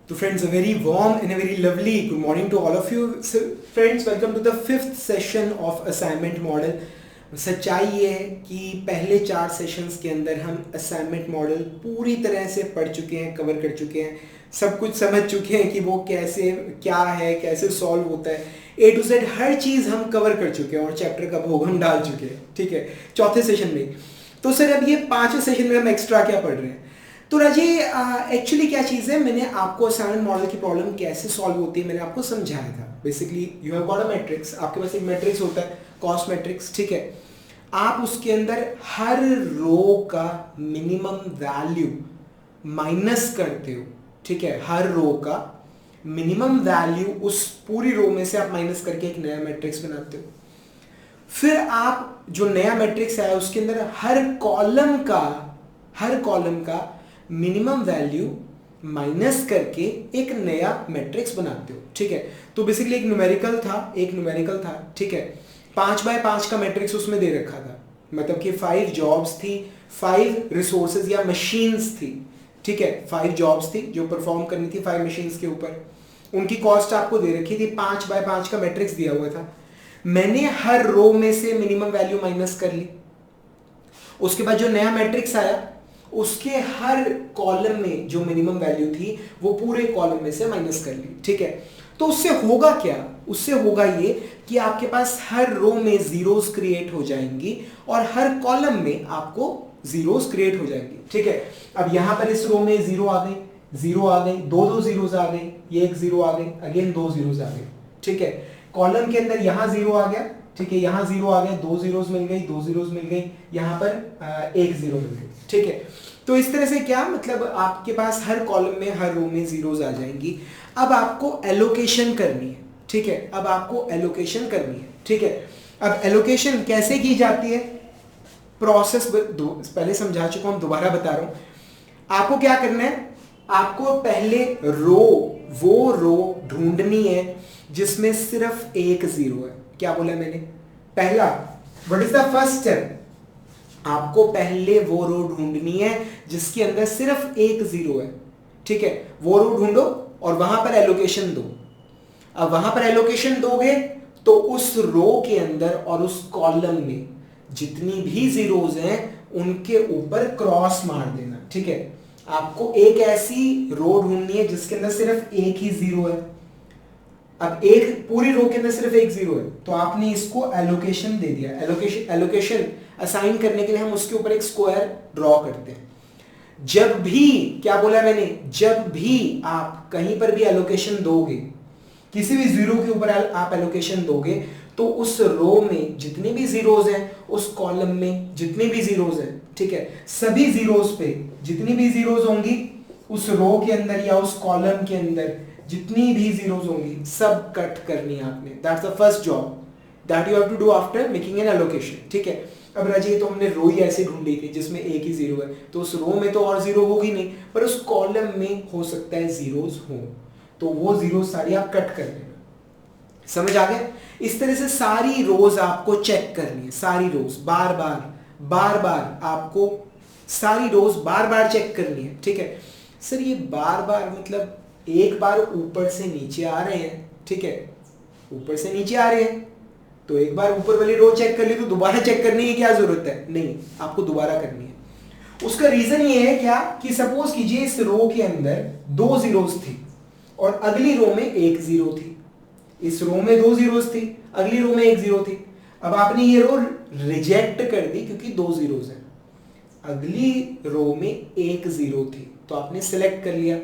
So friends, a very warm and a very lovely good morning to all of you. So friends, welcome to the fifth session of assignment model. सच्चाई ये है कि पहले 4 sessions के अंदर हम assignment model पूरी तरह से पढ़ चुके हैं, कवर कर चुके हैं, सब कुछ समझ चुके हैं कि वो कैसे क्या है, कैसे सॉल्व होता है, A to Z हर चीज़ हम कवर कर चुके हैं और चैप्टर का भोग हम डाल चुके हैं. ठीक है, चौथे सेशन में. तो सर अब ये 5वें सेशन में हम एक्स्ट्रा क्या पढ़ रहे हैं. तो राजी एक्चुअली क्या चीज़ है, मैंने आपको असाइनमेंट मॉडल की प्रॉब्लम कैसे सॉल्व होती है मैंने आपको समझाया था. Basically you have got a matrix, आपके पास एक मैट्रिक्स होता है कॉस्ट मैट्रिक्स. ठीक है, आप उसके अंदर हर रो का मिनिमम वैल्यू माइनस करते हो. ठीक है, हर रो का मिनिमम वैल्यू उस पूरी रो में से आप माइनस करके एक नया मैट्रिक्स बनाते हो. फिर आप जो नया मैट्रिक्स है उसके अंदर हर कॉलम का मिनिमम वैल्यू माइनस करके एक नया मैट्रिक्स बनाते हो. ठीक है, तो बेसिकली एक न्यूमेरिकल था. ठीक है, 5x5 का मैट्रिक्स उसमें दे रखा था, मतलब कि 5 जॉब्स थी, 5 रिसोर्सेज या मशीन्स थी. ठीक है, 5 जॉब्स थी जो परफॉर्म करनी थी 5 मशीन्स के ऊपर. उनकी कॉस्ट आपको दे रखी थी, 5x5 का मैट्रिक्स दिया हुआ था. मैंने हर रो में से मिनिमम वैल्यू माइनस कर ली. उसके बाद जो नया मैट्रिक्स आया उसके हर कॉलम में जो मिनिमम वैल्यू थी वो पूरे कॉलम में से माइनस कर ली. ठीक है, तो उससे होगा क्या, उससे होगा ये कि आपके पास हर रो में जीरोस क्रिएट हो जाएंगी और हर कॉलम में आपको जीरोस क्रिएट हो जाएंगी. ठीक है, अब यहां पर इस रो में जीरो आ गई, दो जीरोस आ गई, ये एक जीरो आ गई, अगेन 2 जीरोस आ गए. ठीक है, कॉलम के अंदर यहां जीरो आ गया. ठीक है, यहां जीरो आ गया, 2 जीरोस मिल गई, 2 जीरोस मिल गई, यहां पर 1 जीरो मिल गई. ठीक है, तो इस तरह से क्या मतलब आपके पास हर कॉलम में हर रो में जीरोस आ जाएंगी. अब आपको एलोकेशन करनी है. ठीक है, अब आपको एलोकेशन करनी है. ठीक है, अब एलोकेशन कैसे की जाती है, प्रोसेस पहले समझा चुका हूं, दोबारा बता रहा हूं. आपको क्या करना है, आपको पहले वो रो ढूंढनी है जिसमें सिर्फ एक जीरो है. क्या बोला मैंने, पहला what is the first step, आपको पहले वो रो ढूंढनी है जिसके अंदर सिर्फ एक जीरो है. ठीक है, वो रो ढूंढो और वहां पर एलोकेशन दो. अब वहां पर एलोकेशन दोगे तो उस रो के अंदर और उस कॉलम में जितनी भी जीरोस हैं उनके ऊपर क्रॉस मार देना. ठीक है, आपको एक ऐसी रो ढूंढनी है जिसके अंदर सिर्फ एक ही जीरो है. अब एक पूरी रो के अंदर सिर्फ एक जीरो है तो आपने इसको एलोकेशन दे दिया. एलोकेशन असाइन करने के लिए हम उसके ऊपर एक स्क्वायर ड्रॉ करते हैं. जब भी, क्या बोला मैंने, जब भी आप कहीं पर भी एलोकेशन दोगे, किसी भी जीरो के ऊपर आप एलोकेशन दोगे तो उस रो में जितने भी जीरोस हैं, उस कॉलम में जितने भी जीरोस हैं, ठीक है, सभी जीरोस पे जितनी भी जीरोस होंगी उस रो के अंदर या उस कॉलम के अंदर जितनी भी जीरोस होंगी सब कट करनी है आपने. That's the first job that you have to do after making an allocation. ठीक है, अब राजी तो हमने रो ही ऐसे ढूंढी थी जिसमें एक ही जीरो है, तो उस रो में तो और जीरो होगी नहीं, पर उस कॉलम में हो सकता है जीरोस हो, तो वो जीरो सारी आप कट कर देना. समझ आ गया. इस तरह से सारी रोज आपको चेक करनी है, सारी रोज बार बार आपको सारी रोज बार बार चेक करनी है. ठीक है, सर ये बार बार मतलब एक बार ऊपर से नीचे आ रहे हैं. ठीक है, ऊपर से नीचे आ रहे हैं तो एक बार ऊपर वाली रो चेक कर ली तो दोबारा चेक करने की क्या जरूरत है, नहीं, आपको दोबारा करनी है. उसका रीजन ये है क्या कि सपोज कीजिए इस रो के अंदर 2 जीरोस थी और अगली रो में एक जीरो थी. इस रो में 2 जीरोस थी, अगली रो में एक जीरो थी. अब आपने ये रो रिजेक्ट कर दी क्योंकि 2 जीरोस है, अगली रो में एक जीरो थी तो आपने सिलेक्ट कर लिया.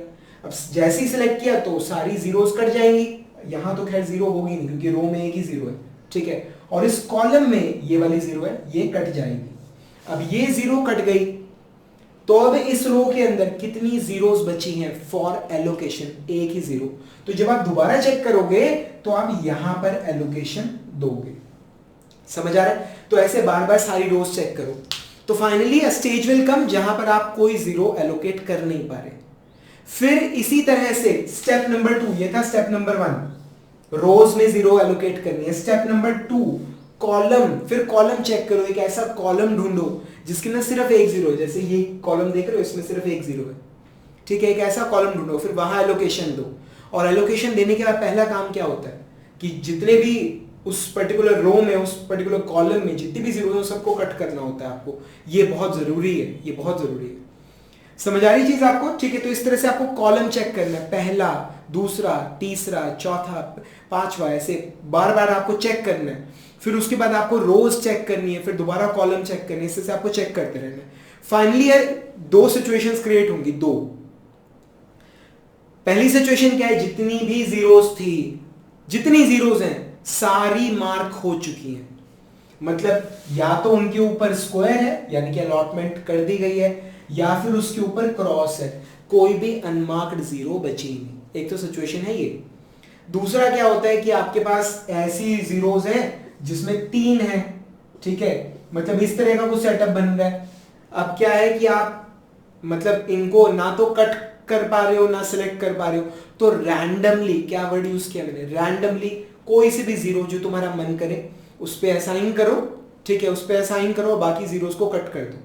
अब जैसे ही सिलेक्ट किया तो सारी जीरोस कट जाएंगी. यहां तो खैर जीरो होगी नहीं क्योंकि रो में एक ही जीरो है. ठीक है, और इस कॉलम में ये वाली जीरो है, ये कट जाएगी. अब ये जीरो कट गई तो अब इस रो के अंदर कितनी जीरोस बची हैं फॉर एलोकेशन, एक ही जीरो. तो जब आप दोबारा चेक करोगे तो आप यहां पर एलोकेशन दोगे. समझ आ रहा है. तो ऐसे बार बार सारी रोज चेक करो. तो finally a stage will come जहां पर आप कोई जीरो एलोकेट कर नहीं पा रहे. फिर इसी तरह से स्टेप नंबर 2, ये था स्टेप नंबर 1, रोज में जीरो एलोकेट करनी है. स्टेप नंबर 2 कॉलम, फिर कॉलम चेक करो, एक ऐसा कॉलम ढूंढो जिसके अंदर सिर्फ एक जीरो है. जैसे ये कॉलम देख रहे हो, इसमें सिर्फ एक जीरो है. ठीक है, एक ऐसा कॉलम ढूंढो, फिर वहां एलोकेशन दो, और एलोकेशन देने के बाद पहला काम क्या होता है कि जितने भी उस पर्टिकुलर रो में, उस पर्टिकुलर कॉलम में जितनी भी जीरो है सबको कट करना होता है आपको। ये बहुत जरूरी है, ये बहुत जरूरी है। समझ आ रही चीज आपको? ठीक है, तो इस तरह से आपको कॉलम चेक करना है, पहला, दूसरा, तीसरा, चौथा, पांचवा, ऐसे बार बार आपको चेक करना है। फिर उसके बाद आपको रोज चेक करनी है, फिर दोबारा कॉलम चेक करनी है, इससे आपको चेक करते रहना है। फाइनली दो सिचुएशंस क्रिएट होंगी, दो। पहली सिचुएशन क्या है, जितनी भी जीरोस थी, जितनी जीरोस हैं सारी मार्क हो चुकी हैं, मतलब या तो उनके ऊपर स्क्वायर है यानी कि अलॉटमेंट कर दी गई है, या फिर उसके ऊपर क्रॉस है, कोई भी अनमार्क्ड जीरो बची नहीं। एक तो सिचुएशन है ये। दूसरा क्या होता है कि आपके पास ऐसी जीरोस हैं जिसमें 3 है, ठीक है, मतलब इस तरह का कुछ सेटअप बन रहा है। अब क्या है कि आप मतलब इनको ना तो कट कर पा रहे हो ना सिलेक्ट कर पा रहे हो, तो रैंडमली, क्या वर्ड यूज किया मैंने, रैंडमली कोई से भी जीरो जो तुम्हारा मन करे उस पे असाइन करो, ठीक है, उस पे असाइन करो, बाकी जीरोस को कट कर दो,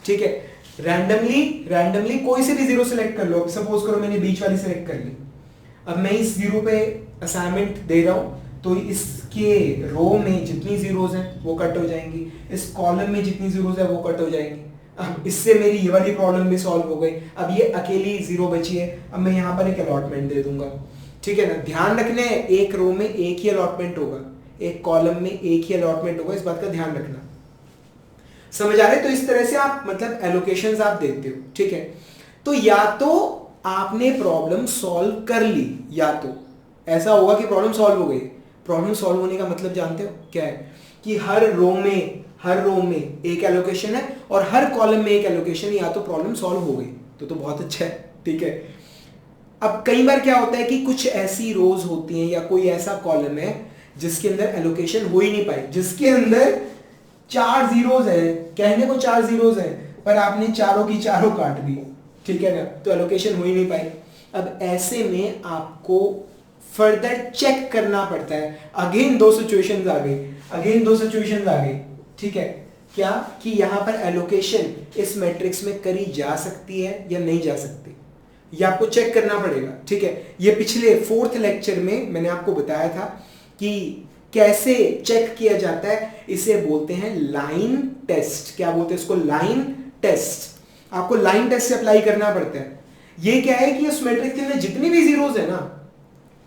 ठीक है। रैंडमली कोई से भी जीरो सिलेक्ट कर लो। सपोज करो मैंने बीच वाली सिलेक्ट कर ली, अब मैं इस जीरो पे असाइनमेंट दे रहा हूं, तो इसके रो में जितनी जीरोस हैं वो कट हो जाएंगी, इस कॉलम में जितनी जीरोस है वो कट हो जाएंगी। अब इससे मेरी ये वाली प्रॉब्लम भी सॉल्व हो गई। अब ये अकेली जीरो बची है, अब मैं यहाँ पर एक अलॉटमेंट दे दूंगा, ठीक है ना। ध्यान रखना है एक रो में एक ही अलॉटमेंट होगा, एक कॉलम में एक ही अलॉटमेंट होगा, इस बात का ध्यान रखना। समझ आ रहे? तो इस तरह से आप मतलब एलोकेशंस आप देते हो, ठीक है। तो या तो आपने प्रॉब्लम सॉल्व कर ली, या तो ऐसा होगा कि प्रॉब्लम सॉल्व हो गई। प्रॉब्लम सॉल्व होने का मतलब जानते हो क्या है, कि हर रो में एक एलोकेशन है और हर कॉलम में एक एलोकेशन, या तो प्रॉब्लम सॉल्व हो गई, तो बहुत अच्छा है, ठीक है। अब कई बार क्या होता है कि कुछ ऐसी रोज होती हैं या कोई ऐसा कॉलम है जिसके अंदर एलोकेशन हो ही नहीं पाई, जिसके अंदर 4 जीरोस है, कहने को 4 जीरोस है, पर आपने चारों की चारों काट दी, ठीक है ना, तो एलोकेशन हो ही नहीं पाई। अब ऐसे में आपको फर्दर चेक करना पड़ता है। अगेन दो सिचुएशंस आ गई, ठीक है, क्या कि यहां पर एलोकेशन इस मैट्रिक्स में करी जा सकती है या नहीं जा सकती, ये आपको चेक करना पड़ेगा, ठीक है। ये पिछले 4th लेक्चर में मैंने आपको बताया था कि कैसे चेक किया जाता है, इसे बोलते हैं लाइन टेस्ट। क्या बोलते हैं इसको? Line test. आपको लाइन टेस्ट से अप्लाई करना पड़ता है। ये क्या है कि उस मैट्रिक्स के अंदर जितनी भी जीरोस है ना,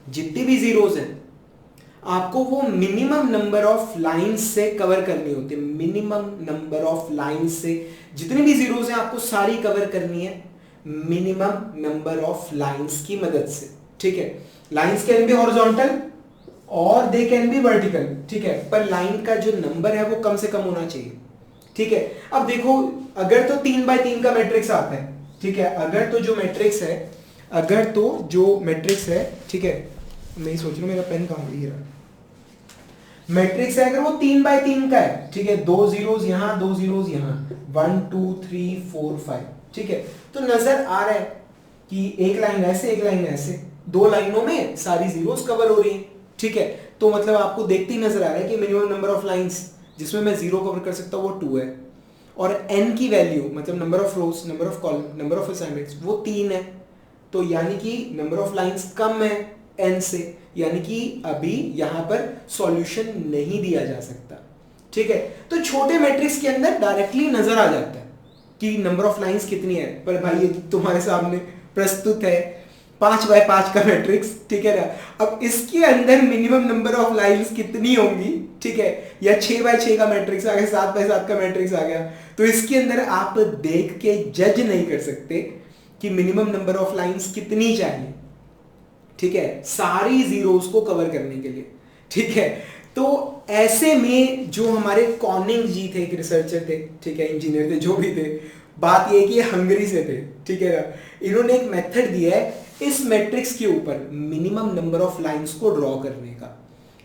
जितनी भी जीरोस हैं, आपको वो मिनिमम नंबर ऑफ लाइंस से कवर करनी होती है। मिनिमम नंबर ऑफ लाइंस से जितनी भी जीरोस हैं आपको सारी कवर करनी है मिनिमम नंबर ऑफ लाइंस की मदद से, ठीक है। लाइंस कैन बी हॉरिजॉन्टल और दे कैन बी वर्टिकल, ठीक है, पर लाइन का जो नंबर है वो कम से कम होना चाहिए, ठीक है। अब देखो, अगर तो 3 बाय 3 का मैट्रिक्स आता है, ठीक है, अगर तो जो मैट्रिक्स है, ठीक है, मैं सोच रहा हूं मेरा पेन कहां गया, मैट्रिक्स है अगर वो 3 बाय 3 का है, ठीक है, 2 जीरोस यहां, 2 जीरोस यहां, 1 2 3 4 5, ठीक है, तो नजर आ रहा है कि एक लाइन ऐसे, एक लाइन ऐसे, 2 लाइनों में सारी जीरोस कवर हो रही हैं, ठीक है। तो मतलब आपको देखते ही नजर आ रहा है कि मिनिमम नंबर ऑफ लाइंस जिसमें मैं जीरो कवर कर सकता हूं वो 2 है, और n की वैल्यू मतलब number of rose, number of column, number of assignments वो 3 है, तो यानी कि नंबर ऑफ लाइंस कम है n से, यानी कि अभी यहां पर सॉल्यूशन नहीं दिया जा सकता, ठीक है। तो छोटे मैट्रिक्स के अंदर डायरेक्टली नजर आ जाता है कि नंबर ऑफ लाइंस कितनी है, पर भाई ये तुम्हारे सामने प्रस्तुत है 5 बाय 5 का मैट्रिक्स, ठीक है ना। अब इसके अंदर मिनिमम नंबर ऑफ लाइंस कितनी होंगी, ठीक है, या 6 बाय 6 का मैट्रिक्स आ गया, 7 बाय 7 का मैट्रिक्स आ गया, तो इसके अंदर आप देख के जज नहीं कर सकते कि मिनिमम नंबर ऑफ लाइंस कितनी चाहिए, ठीक है, सारी जीरोस को कवर करने के लिए, ठीक है। तो ऐसे में जो हमारे कॉनिंग जी थे, एक रिसर्चर थे, ठीक है, इंजीनियर थे, जो भी थे, बात ये कि हंगरी से थे, ठीक है ना। इन्होंने एक मेथड दिया है इस मैट्रिक्स के ऊपर मिनिमम नंबर ऑफ लाइंस को ड्रॉ करने का,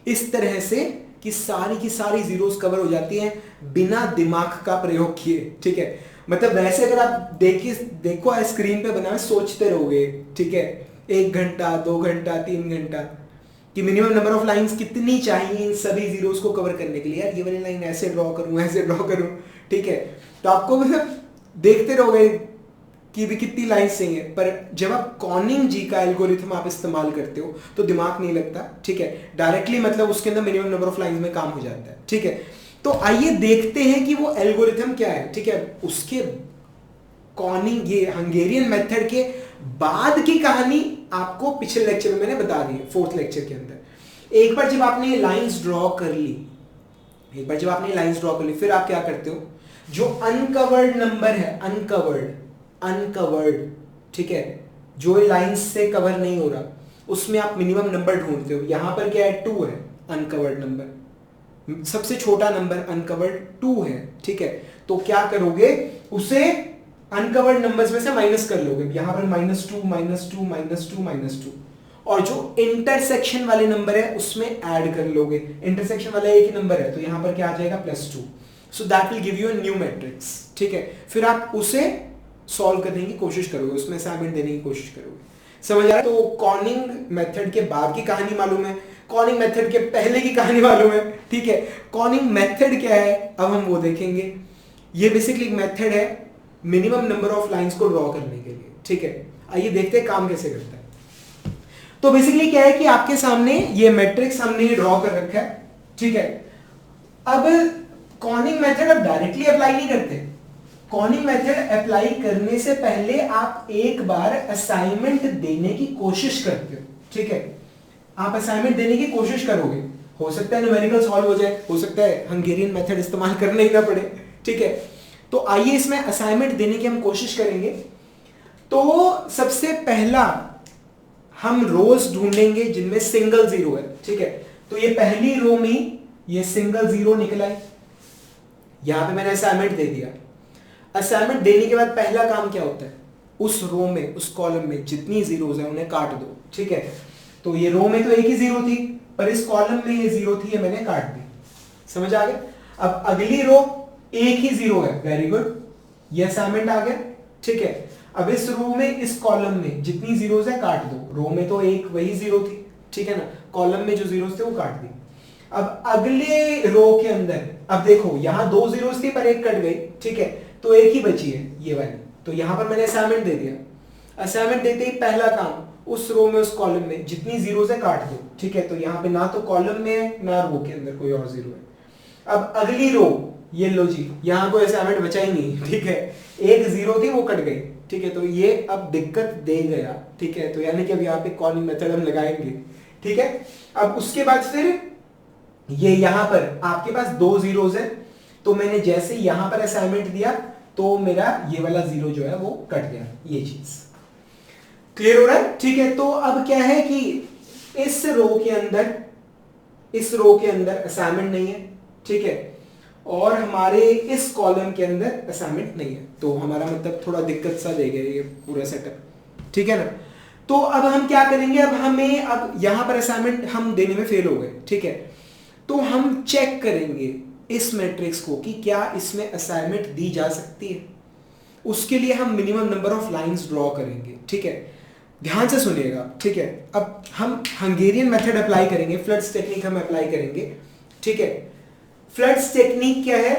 इस तरह से कि सारी की सारी जीरोस कवर हो जाती हैं बिना दिमाग का प्रयोग किए, ठीक है। मतलब वैसे अगर आप देखो स्क्रीन पे बना सोचते रहोगे, ठीक है, 1 घंटा 2 घंटा 3 घंटा कि मिनिमम नंबर ऑफ लाइंस कितनी चाहिए इन सभी जीरोस को कवर करने के लिए। यार ये वाली लाइन ऐसे ड्रॉ करूं, ऐसे ड्रॉ करूं, ठीक है, तो आपको मतलब देखते रहोगे कि भी कितनी लाइंस चाहिए, पर जब आप कॉनिंग जी का एल्गोरिथम आप इस्तेमाल करते हो तो दिमाग नहीं लगता, ठीक है, डायरेक्टली मतलब उसके अंदर मिनिमम नंबर ऑफ लाइंस में काम हो जाता है, ठीक है। तो आइए देखते हैं कि वो एल्गोरिथम क्या है, ठीक है। उसके कॉनिंग ये हंगेरियन मेथड के बाद की कहानी आपको पिछले लेक्चर में मैंने बता दी है, 4th लेक्चर के अंदर। एक बार जब आपने लाइंस ड्रॉ कर ली, एक बार जब आपने लाइंस ड्रॉ कर ली, फिर आप क्या करते हो, जो अनकवर्ड नंबर है, अनकवर्ड, ठीक है, जो लाइंस से कवर नहीं हो रहा, उसमें आप मिनिमम नंबर ढूंढते हो। यहां पर क्या है, 2 है अनकवर्ड नंबर, सबसे छोटा नंबर अनकवर्ड 2 है, ठीक है। तो क्या करोगे, उसे अनकवर्ड नंबर्स में से माइनस कर लोगे, यहां पर -2 -2 -2 -2, और जो इंटरसेक्शन वाले नंबर है उसमें ऐड कर लोगे। इंटरसेक्शन वाला एक ही नंबर है तो यहां पर क्या आ जाएगा, +2। So that will give you a new matrix, ठीक है। फिर आप उसे सॉल्व करने की कोशिश करोगे, उसमें असाइनमेंट देने की कोशिश करोगे। समझ आ रहा है? तो कॉनिंग मेथड के बाद की कहानी मालूम है, कॉनिंग मेथड के पहले की कहानी मालूम है, ठीक है। कॉनिंग मेथड क्या है अब हम वो देखेंगे। ये बेसिकली एक मेथड है मिनिमम नंबर ऑफ लाइंस को ड्रॉ करने के लिए, ठीक है। आइए देखते हैं काम कैसे करता है। तो बेसिकली क्या है कि आपके सामने ये मैट्रिक्स हमने ड्रॉ कर रखा है, ठीक है। अब कॉनिंग मेथड अब डायरेक्टली अप्लाई नहीं करते, कॉनिंग मेथड अप्लाई करने से पहले आप एक बार असाइनमेंट देने की कोशिश करते हो, ठीक है। आप असाइनमेंट देने की कोशिश करोगे, हो सकता है न्यूमेरिकल सॉल्व हो जाए, हो सकता है हंगेरियन मेथड इस्तेमाल करना ही ना पड़े, ठीक है। तो आइए इसमें असाइनमेंट देने की हम कोशिश करेंगे। तो सबसे पहला हम रोज ढूंढेंगे जिनमें सिंगल जीरो है, ठीक है। तो ये पहली रो में ये सिंगल जीरो निकला है, यहां पे मैंने असाइनमेंट दे दिया। असाइनमेंट देने के बाद पहला काम क्या होता है, उस रो में, उस कॉलम में जितनी जीरोज है उन्हें काट दो, ठीक है। तो ये रो में तो एक ही जीरो थी, पर इस कॉलम में ये जीरो थी, ये मैंने काट दी। समझ आ गया? अब अगली रो एक ही जीरो है, वेरी गुड, ये असाइनमेंट आ गया, ठीक है। अब इस रो में, इस कॉलम में जितनी जीरोज है काट दो, रो में तो एक वही जीरो थी, ठीक है ना, कॉलम में जो जीरोज थे वो काट दी। अब अगले रो के अंदर, अब देखो यहां 2 जीरोज थी पर एक कट गई, ठीक है, तो एक ही बची है ये वाली। तो यहां पर मैंने असाइनमेंट दे दिया। असाइनमेंट देते ही पहला काम, उस रो में, उस कॉलम में जितनी जीरोज है काट दो, ठीक है। तो यहां पे ना तो कॉलम में है ना रो के अंदर कोई और जीरो है। अब अगली रो, ये लो जी, यहां कोई असाइनमेंट बचा ही नहीं, ठीक है, एक जीरो थी वो कट गई, ठीक है। तो ये अब दिक्कत दे गया, ठीक है। तो यानी कि अब यहाँ पे कॉनिंग मेथड हम लगाएंगे, ठीक है। अब उसके बाद फिर ये यहां पर आपके पास 2 जीरोज है, तो मैंने जैसे यहां पर असाइनमेंट दिया तो मेरा ये वाला जीरो जो है वो कट गया, ये चीज क्लियर हो रहा है, ठीक है। तो अब क्या है कि इस रो के अंदर, इस रो के अंदर असाइनमेंट नहीं है, ठीक है, और हमारे इस कॉलम के अंदर असाइनमेंट नहीं है, तो हमारा मतलब थोड़ा दिक्कत सा देगा ये पूरा सेटअप, ठीक है ना। तो अब हम क्या करेंगे, अब हमें, अब यहां पर असाइनमेंट हम देने में फेल हो गए, ठीक है। तो हम चेक करेंगे इस मैट्रिक्स को कि क्या इसमें असाइनमेंट दी जा सकती है। उसके लिए हम minimum number of lines draw करेंगे, ठीक है। ध्यान से सुनिएगा, ठीक है। अब हम हंगेरियन मेथड अप्लाई करेंगे, फ्लड्स टेक्निक हम अप्लाई करेंगे, ठीक है। फ्लड्स टेक्निक क्या है,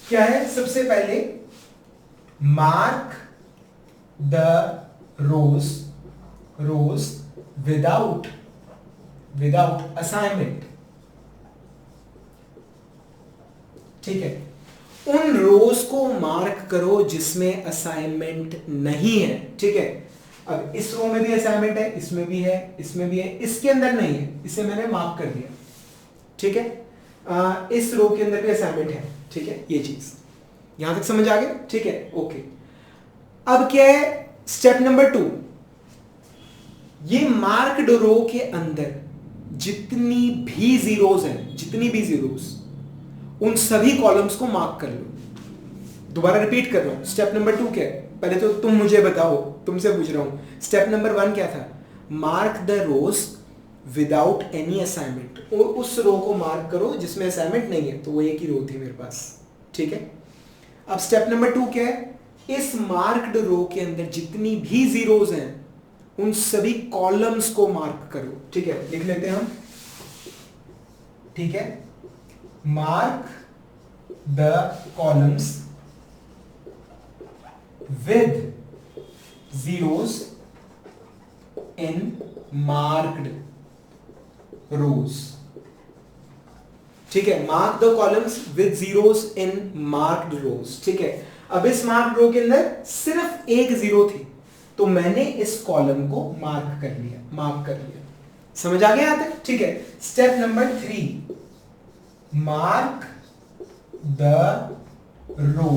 क्या है, सबसे पहले mark the rows without assignment, ठीक है। उन रोज को मार्क करो जिसमें असाइनमेंट नहीं है, ठीक है। अब इस रो में भी असाइनमेंट है, इसमें भी है, इसमें भी है, इसके अंदर नहीं है, इसे मैंने मार्क कर दिया, ठीक है। इस रो के अंदर भी असाइनमेंट है, ठीक है, ये चीज यहां तक समझ आ गया, ठीक है, ओके। अब क्या है, स्टेप नंबर 2, ये मार्क्ड रो के अंदर जितनी भी जीरोज हैं, जितनी भी जीरोज, उन सभी कॉलम्स को मार्क कर लो। दोबारा रिपीट कर रहा हूं, स्टेप नंबर 2 क्या है, पहले तो तुम मुझे बताओ, तुमसे पूछ रहा हूं। स्टेप नंबर 1 क्या था, mark the rows without any assignment, उस रो को मार्क करो जिसमें असाइनमेंट नहीं है, तो वो एक ही रो थी मेरे पास, ठीक है। अब स्टेप नंबर 2 क्या है, इस मार्क्ड रो के अंदर जितनी भी जीरोज हैं उन सभी कॉलम्स को मार्क करो, ठीक है। लिख लेते हैं हम, ठीक है, mark the columns with zeros in marked rows, ठीक है, mark the columns with zeros in marked rows, ठीक है। अब इस मार्क्ड रो के अंदर सिर्फ एक जीरो थी, तो मैंने इस कॉलम को मार्क कर लिया। समझ आ गया यहाँ तक, ठीक है। Step number 3, mark the row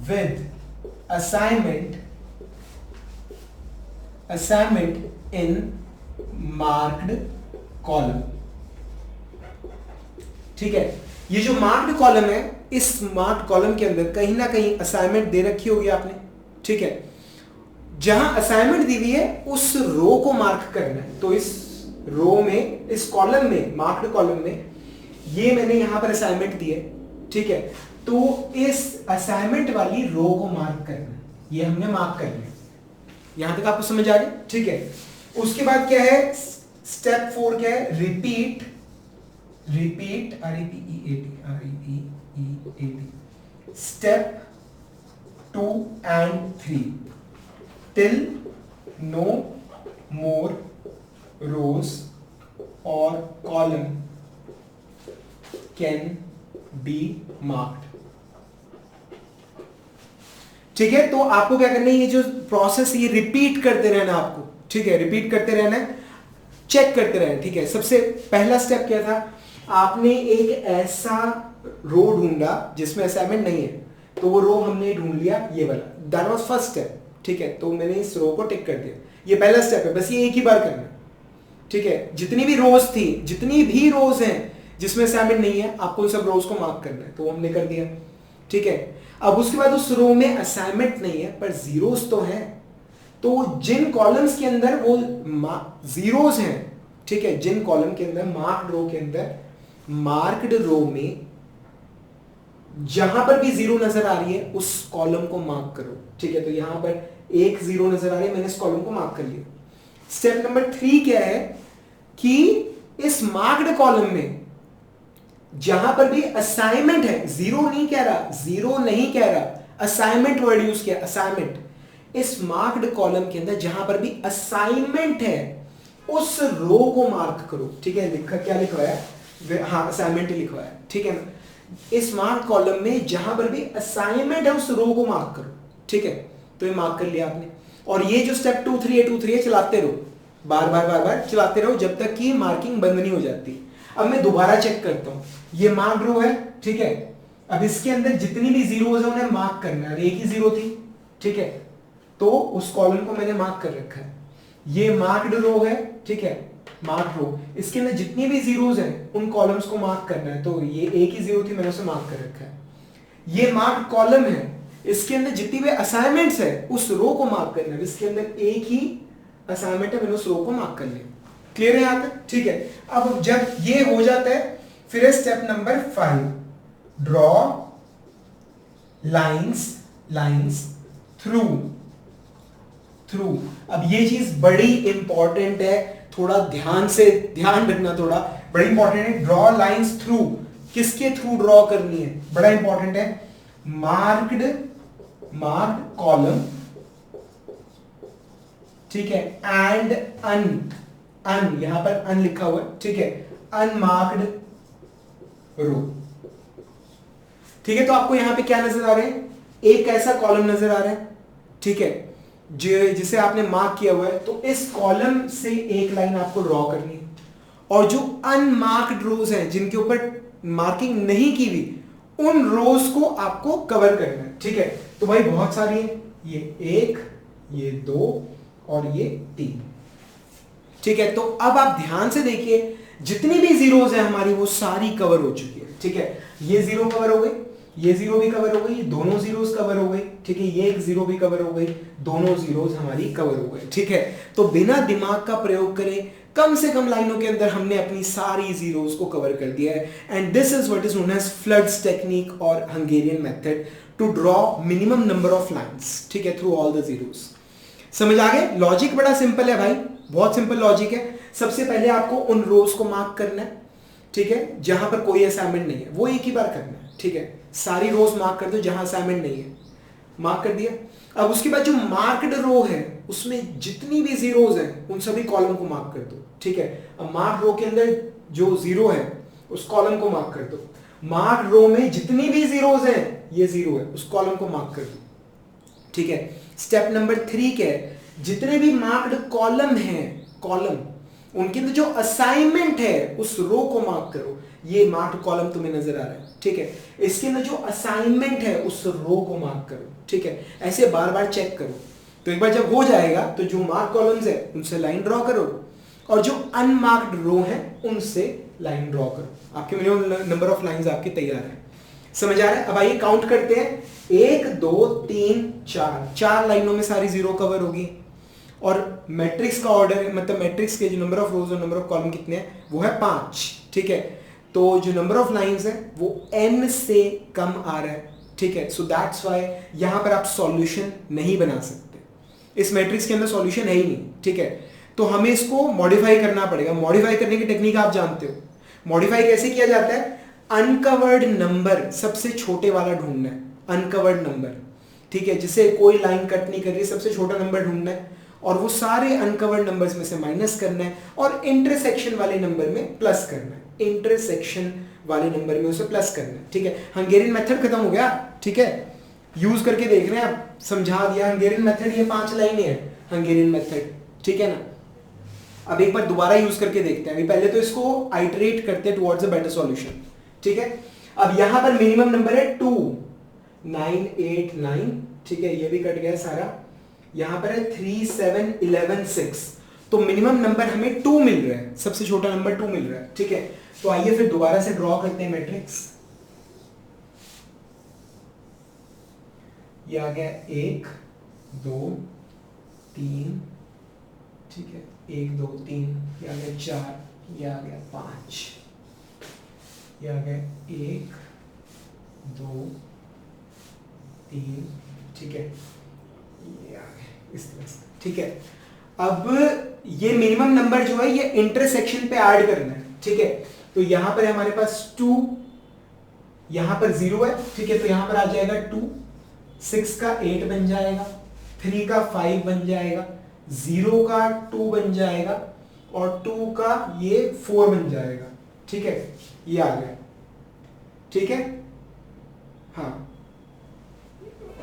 with assignment in marked column, ठीक है। ये जो मार्क्ड कॉलम है, इस मार्क्ड कॉलम के अंदर कहीं ना कहीं असाइनमेंट दे रखी होगी आपने, ठीक है। जहां असाइनमेंट दी हुई है उस रो को मार्क करना है, तो इस रो में, इस कॉलम में, मार्क्ड कॉलम में ये मैंने यहां पर असाइनमेंट दी है, ठीक है। तो इस असाइनमेंट वाली रो को मार्क करना है, ये हमने मार्क कर लिया। यहां तक आपको समझ आ गया, ठीक है। उसके बाद क्या है, स्टेप 4 क्या है, repeat step 2 and 3 till no more rows or column can be marked, ठीक है। तो आपको क्या करना है, ये जो प्रोसेस ये रिपीट करते रहना आपको, ठीक है, रिपीट करते रहना है, चेक करते रहना, ठीक है। सबसे पहला स्टेप क्या था, आपने एक ऐसा रो ढूंढा जिसमें असाइनमेंट नहीं है, तो वो रो हमने ढूंढ लिया, ये वाला, दैट वाज फर्स्ट स्टेप, ठीक है। तो मैंने इस रो को टिक कर दिया, ये पहला स्टेप है, बस ये एक ही बार करना, ठीक है। जितनी भी रोज हैं जिसमें असाइनमेंट नहीं है, आपको उन सब रोज को मार्क करना है, तो हमने कर दिया, ठीक है। अब उसके बाद उस रो में असाइनमेंट नहीं है पर जीरोस तो है, तो जिन कॉलम्स के अंदर वो जीरोस हैं, ठीक है, जिन कॉलम के अंदर, मार्क्ड रो के अंदर, मार्क्ड रो में जहां पर भी जीरो नजर आ रही है उस कॉलम को मार्क करो, ठीक है। तो यहां पर एक जीरो नजर आ रही है, मैंने इस कॉलम को मार्क कर लिया। स्टेप नंबर 3 क्या है कि इस मार्क्ड कॉलम में जहां पर भी असाइनमेंट है, जीरो नहीं कह रहा, असाइनमेंट वर्ड यूज किया, असाइनमेंट। इस मार्क्ड कॉलम के अंदर जहां पर भी असाइनमेंट है उस रो को मार्क करो, ठीक है। क्या लिखवाया, हाँ, असाइनमेंट ही लिखवाया, ठीक है ना। इस मार्क कॉलम में जहां पर भी असाइनमेंट है उस रो को मार्क करो, ठीक है। तो ये मार्क कर लिया आपने, और ये जो स्टेप 2 3 है चलाते रहो, बार बार चलाते रहो जब तक कि मार्किंग बंद नहीं हो जाती। अब मैं दोबारा चेक करता हूं, ये मार्क रो है, ठीक है। अब इसके अंदर जितनी भी जीरोज है उन्हें मार्क करना है, एक ही जीरो थी, ठीक है, तो उस कॉलम को मैंने मार्क कर रखा है। ये मार्क्ड रो है, ठीक है, मार्क रो, इसके अंदर जितनी भी जीरोज हैं उन कॉलम्स को मार्क करना है, तो ये एक ही जीरो थी, मैंने उसे मार्क कर रखा है। ये मार्क कॉलम है, इसके अंदर जितनी भी असाइनमेंट्स है उस रो को मार्क करना है, इसके अंदर एक ही असाइनमेंट है, मैंने उस रो को मार्क कर लिया। क्लियर है यहां तक, ठीक है। अब जब ये हो जाता है, फिर step number 5, draw lines through. अब ये चीज बड़ी इंपॉर्टेंट है, थोड़ा ध्यान रखना, थोड़ा बड़ी इंपॉर्टेंट है। ड्रॉ लाइंस थ्रू, किसके थ्रू ड्रॉ करनी है, बड़ा इंपॉर्टेंट है। मार्क्ड कॉलम, ठीक है, एंड अन यहां पर अन लिखा हुआ है, ठीक है, अनमार्क्ड रो, ठीक है। तो आपको यहां पे क्या नजर आ रहा है, एक ऐसा कॉलम नजर आ रहा है, ठीक है, जिसे आपने मार्क किया हुआ है। तो इस कॉलम से एक लाइन आपको ड्रॉ करनी है, और जो अनमार्क्ड रोज हैं जिनके ऊपर मार्किंग नहीं की हुई उन रोज को आपको कवर करना है, ठीक है। तो भाई बहुत सारी है, ये 1, ये 2 और ये 3, ठीक है। तो अब आप ध्यान से देखिए, जितनी भी जीरोज है हमारी वो सारी कवर हो चुकी है, ठीक है। ये जीरो कवर हो गई, ये जीरो भी कवर हो गई, दोनों जीरोस कवर हो गई, ठीक है, ये एक जीरो भी कवर हो गई, दोनों जीरोस हमारी कवर हो गए, ठीक है। तो बिना दिमाग का प्रयोग करे कम से कम लाइनों के अंदर हमने अपनी सारी जीरोस को कवर कर दिया है। And this is what is known as Flood's technique और Hungarian method to draw minimum number of lines, ठीक है, थ्रू ऑल द जीरोस। समझ आ गए? लॉजिक बड़ा सिंपल है भाई, बहुत सिंपल लॉजिक है। सबसे पहले आपको उन रोज को मार्क करना है, ठीक है, जहां पर कोई असाइनमेंट नहीं है, वो एक ही बार करना है, ठीक है। सारी रोज मार्क कर दो जहां असाइनमेंट नहीं है। मार्क कर दिया। अब उसके बाद जो मार्क्ड रो है उसमें जितनी भी जीरोज हैं उन सभी कॉलम को मार्क कर दो, ठीक है। अब मार्क रो के अंदर जो जीरो है उस कॉलम को मार्क कर दो। मार्क रो में जितनी भी जीरोज हैं, ये जीरो है, उस कॉलम को मार्क कर दो, ठीक है। स्टेप नंबर 3 क्या है, जितने भी मार्क्ड कॉलम हैं, कॉलम उनके अंदर जो असाइनमेंट है उस रो को मार्क करो। ये मार्क्ड कॉलम तुम्हें नजर आ रहा है, ठीक है। इसके अंदर जो असाइनमेंट है उस रो को मार्क करो, ठीक है। ऐसे बार बार चेक करो। तो एक बार जब हो जाएगा तो जो मार्क कॉलम्स है उनसे लाइन ड्रॉ करो और जो अनमार्क्ड रो है उनसे लाइन ड्रॉ करो। आपके मिनिमम नंबर ऑफ लाइंस आपके तैयार है। समझ आ रहा है? अब आइए काउंट करते हैं। 1 2 3 4, 4 लाइनों में सारी जीरो कवर होगी। और मैट्रिक्स का ऑर्डर, मतलब मैट्रिक्स के जो नंबर ऑफ रोज और नंबर ऑफ कॉलम कितने हैं, वो है 5, ठीक है। तो जो नंबर ऑफ लाइंस है वो n से कम आ रहा है, ठीक है। सो दैट्स व्हाई यहां पर आप सॉल्यूशन नहीं बना सकते। इस मैट्रिक्स के अंदर सॉल्यूशन है ही नहीं, ठीक है। तो हमें इसको मॉडिफाई करना पड़ेगा। मॉडिफाई करने की टेक्निक आप जानते हो। मॉडिफाई कैसे किया जाता है? अनकवर्ड नंबर सबसे छोटे वाला ढूंढना है, अनकवर्ड नंबर, ठीक है, जिसे कोई लाइन कट नहीं कर रही, सबसे छोटा नंबर ढूंढना है और वो सारे अनकवर्ड नंबर्स में से माइनस करना है और इंटरसेक्शन वाले नंबर में प्लस करना है। इंटरसेक्शन वाले नंबर में उसे प्लस करना है, ठीक है। हंगेरियन मेथड खत्म हो गया, ठीक है। यूज करके देख रहे हैं आप, समझा दिया हंगेरियन मेथड। ये 5 लाइनें हैं हंगेरियन मेथड, ठीक है ना। अब एक बार दोबारा यूज करके देखते हैं। अभी पहले तो इसको आइटरेट करते हैं टुवर्ड्स अ बेटर सॉल्यूशन, ठीक है। अब यहां पर मिनिमम नंबर है 2, 9 8 9, ठीक है, ये भी कट गया सारा। यहां पर है 3 7 11 6, तो मिनिमम नंबर हमें 2 मिल रहा है, सबसे छोटा नंबर 2 मिल रहा है, ठीक है। तो आइए फिर दोबारा से ड्रॉ करते हैं मैट्रिक्स। ये आ गया 1 2 3, ठीक है, 1 2 3, ये आ गया 4, ये आ गया 5, ये आ गया 1 2 3, ठीक है, ये आ गया इस तरह से, ठीक है। अब ये मिनिमम नंबर जो है ये इंटरसेक्शन पे ऐड करना है, ठीक है। तो यहां पर हमारे पास 2, यहां पर 0 है, ठीक है, तो यहां पर आ जाएगा 2, 6 का 8 बन जाएगा, 3 का 5 बन जाएगा, 0 का 2 बन जाएगा और 2 का ये 4 बन जाएगा, ठीक है। ये आ गया, ठीक है। हाँ,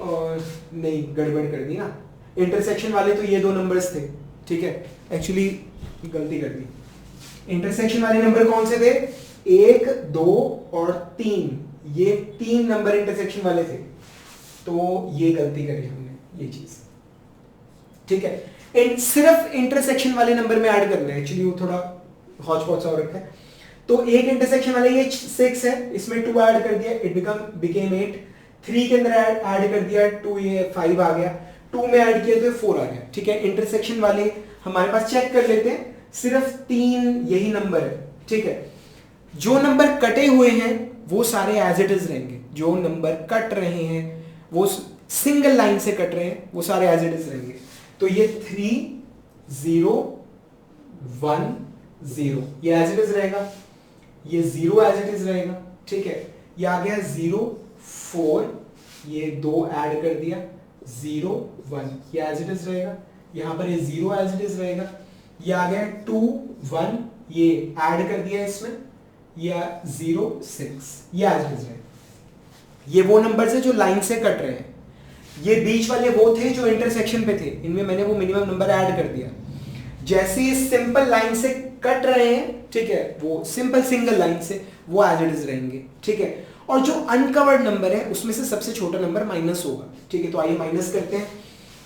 और नहीं, गड़बड़ कर दी ना, इंटरसेक्शन वाले तो ये 2 नंबर्स थे, ठीक है, एक्चुअली गलती कर दी। इंटरसेक्शन वाले नंबर कौन से थे? 1 2 और 3, ये 3 नंबर इंटरसेक्शन वाले थे, तो ये गलती करी हमने, ये चीज, ठीक है। सिर्फ इंटरसेक्शन वाले नंबर में ऐड करना है, एक्चुअली वो थोड़ा हौच पौच सा हो रखा है। तो एक इंटरसेक्शन वाले ये 6 है, इसमें 2 ऐड कर दिया, इट बिकेम 8। 3 के अंदर ऐड कर दिया 2, ये 5 आ गया, 2 में ऐड किया तो ये 4 आ गया, ठीक है। इंटरसेक्शन वाले हमारे पास चेक कर लेते हैं, सिर्फ 3 यही नंबर है, ठीक है। जो नंबर कटे हुए हैं वो सारे एज इट इज रहेंगे, जो नंबर कट रहे हैं वो सिंगल लाइन से कट रहे हैं वो सारे एज इट इज रहेंगे। तो ये 3 0 1 0 ये एज इट इज रहेगा, ये 0 एज इट इज रहेगा, ठीक है। ये आ गया 0 4, ये 2 ऐड कर दिया, 0 1 ये एज इट इज रहेगा, यहां पर ये 0 एज इट इज रहेगा। ये आ गया 2 1, ये ऐड कर दिया इसमें, ये 0 6 ये एज इट इज रहेगा। ये वो नंबर्स है जो लाइन से कट रहे हैं, ये बीच वाले वो थे जो इंटरसेक्शन पे थे, इनमें मैंने वो मिनिमम नंबर ऐड कर दिया। जैसे ये सिंपल लाइन से कट रहे हैं, ठीक है, वो सिंपल सिंगल लाइन से वो एज इट इज रहेंगे, ठीक है। और जो अनकवर्ड नंबर है उसमें से सबसे छोटा नंबर माइनस होगा, ठीक है। तो आइए माइनस करते हैं।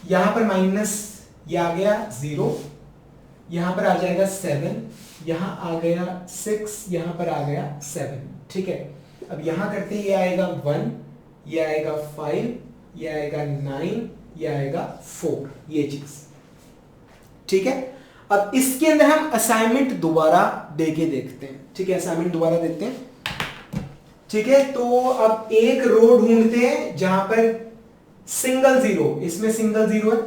यहां पर माइनस, ये आ गया 0, यहां पर आ जाएगा 7, यहां आ गया 6, यहां पर आ गया 7, ठीक है। अब यहां करते ये आएगा 1, ये आएगा 5, ये आएगा 9, ये आएगा 4, ये चीज, ठीक है। अब इसके अंदर हम असाइनमेंट दोबारा देके देखते हैं, ठीक है। असाइनमेंट दोबारा देते हैं, ठीक है। तो अब एक रो ढूंढते हैं जहां पर सिंगल 0, इसमें सिंगल 0 है,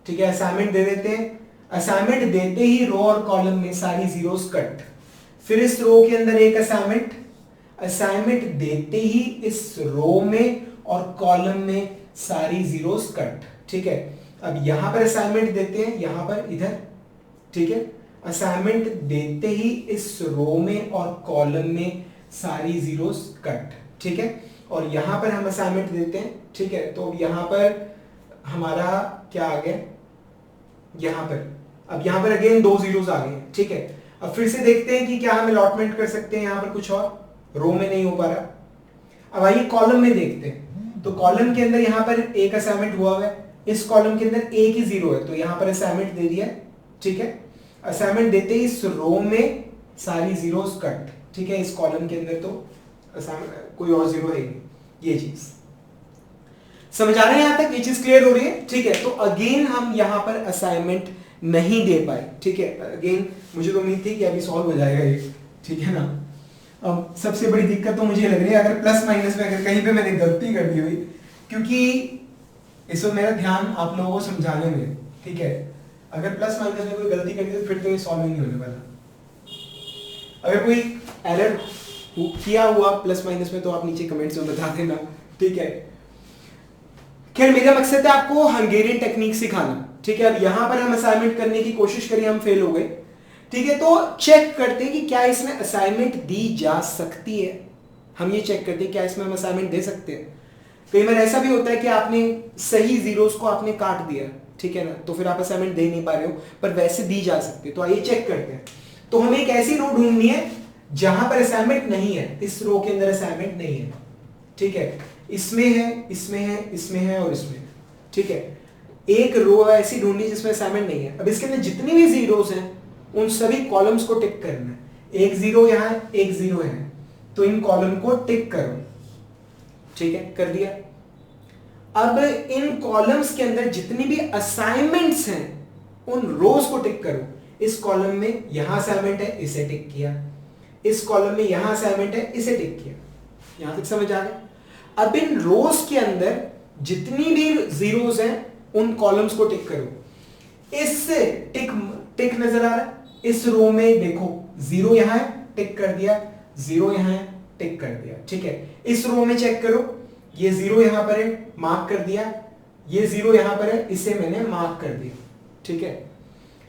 ठीक है। असाइनमेंट दे देते हैं, असाइनमेंट देते ही रो और कॉलम में सारी जीरोस कट। फिर इस रो के अंदर एक असाइनमेंट, असाइनमेंट देते ही इस रो में और कॉलम में सारी जीरोस कट, ठीक है। अब यहां पर असाइनमेंट देते हैं, यहां पर इधर, ठीक है। असाइनमेंट देते ही इस रो में और कॉलम में सारी जीरोस कट, ठीक है। और यहां पर हम असाइनमेंट देते हैं, ठीक है। तो यहां पर हमारा क्या आ गया, यहां पर, अब यहां पर अगेन 2 जीरोस आ गए, ठीक है। अब फिर से देखते हैं कि क्या हम अलॉटमेंट कर सकते हैं यहां पर कुछ और, रो में नहीं हो पा रहा। अब आइए कॉलम में देखते हैं। तो कॉलम के अंदर यहां पर एक असाइनमेंट हुआ है, इस कॉलम के अंदर एक ही जीरो है, तो यहां पर असाइनमेंट दे दिया, ठीक है। असाइनमेंट देते ही इस रो में सारी जीरोस कट, ठीक है। इस कॉलम के अंदर तो कोई और जीरो है नहीं, ये चीज समझ आ रहे हैं, यहां तक ये चीज क्लियर हो रही है, ठीक है। तो अगेन हम यहां पर असाइनमेंट नहीं दे पाए, ठीक है। अगेन मुझे तो उम्मीद थी कि अभी सॉल्व हो जाएगा ये, ठीक है ना। अब सबसे बड़ी दिक्कत तो मुझे लग रही है, अगर प्लस माइनस में अगर कहीं पे मैंने गलती कर दी हुई, क्योंकि इसमें मेरा ध्यान आप लोगों को समझाने में, ठीक है। अगर प्लस माइनस में कोई गलती कर दी तो फिर तो ये सॉल्व नहीं होने वाला। अगर कोई एरर किया हुआ प्लस माइनस में तो आप नीचे कमेंट्स में बता देना, ठीक है। खैर मेरा मकसद है आपको हंगेरियन टेक्निक सिखाना, ठीक है। अब यहां पर हम असाइनमेंट करने की कोशिश करी, हम फेल हो गए, ठीक है। तो चेक करते हैं कि क्या इसमें असाइनमेंट दी जा सकती है। हम ये चेक करते हैं क्या इसमें हम असाइनमेंट दे सकते हैं। कई बार ऐसा भी होता है कि आपने सही जीरोस को आपने काट दिया, ठीक है ना, तो फिर आप असाइनमेंट दे नहीं पा रहे हो, पर वैसे दी जा सकती है। तो आइए चेक करते हैं। तो हमें एक ऐसी रो ढूंढनी है जहां पर असाइनमेंट नहीं है, इस रो के अंदर असाइनमेंट नहीं है, ठीक है। इसमें है, इसमें है, इसमें है और इसमें है, ठीक है। एक रो ऐसी ढूंढनी जिसमें असाइनमेंट नहीं है। अब इसके अंदर जितनी भी जीरोस हैं उन सभी कॉलम्स को टिक करना है। एक जीरो यहां, एक जीरो है, तो इन कॉलम को टिक करो, ठीक है, कर दिया। अब इन कॉलम्स के अंदर जितनी भी असाइनमेंट्स हैं उन रोज को टिक करो। इस कॉलम में यहां असाइनमेंट है, इसे टिक किया। इस कॉलम में यहां असाइनमेंट है, इसे टिक किया। यहां तक समझ आ गया। अब इन रोज के अंदर जितनी भी जीरोस हैं उन कॉलम्स को टिक करो। इससे टिक नजर आ रहा है। इस रो में देखो जीरो यहां है, टिक कर दिया, जीरो यहां है, टिक कर दिया, ठीक है। इस रो में चेक करो, ये जीरो यहां पर है, मार्क कर दिया, ये जीरो यहां पर है, इसे मैंने मार्क कर दिया, ठीक है।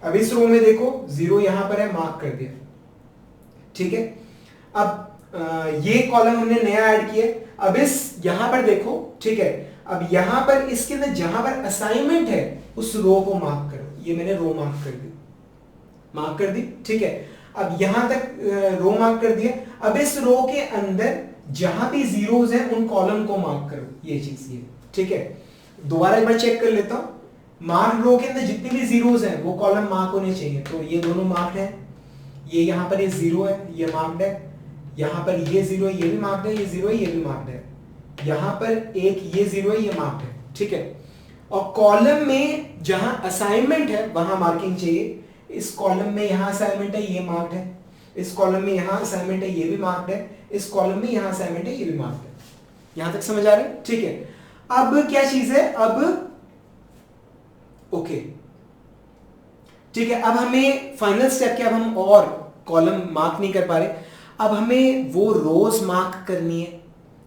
अब इस रो में देखो जीरो यहां पर है, मार्क कर दिया, ठीक है। अब ये कॉलम हमने नया ऐड किया। अब इस यहां पर देखो, ठीक है। अब यहां पर इसके अंदर जहां पर असाइनमेंट है उस रो को मार्क करो। ये मैंने रो मार्क कर दी, मार्क कर दी, ठीक है। अब यहां तक रो मार्क कर दिया। अब इस रो के अंदर जहां भी जीरोस हैं उन कॉलम को मार्क करो, ये चीज ये, ठीक है। दोबारा एक बार चेक कर लेता हूं। मार्क रो के अंदर जितनी भी जीरोस हैं वो कॉलम मार्क होने चाहिए, तो ये दोनों मार्क्ड है। ये यहां पर ये जीरो है, ये मार्क्ड है। यहां पर ये जीरो है, ये भी मार्क्ड है। ये जीरो है, ये भी मार्क्ड है। यहां पर एक ये जीरो है, ये मार्क्ड है, ठीक है। और कॉलम में जहां असाइनमेंट है वहां मार्किंग चाहिए। इस कॉलम में यहां असाइनमेंट है, ये मार्क्ड है। इस कॉलम में यहां असाइनमेंट है, ये भी मार्क्ड है। इस कॉलम में यहां असाइनमेंट है, ये भी मार्क्ड है। यहां तक समझ आ रहा है, ठीक है। अब क्या चीज है, अब ओके, ठीक है। अब हमें फाइनल स्टेप क्या, अब हम और कॉलम मार्क नहीं कर पा रहे। अब हमें वो रोज मार्क करनी है,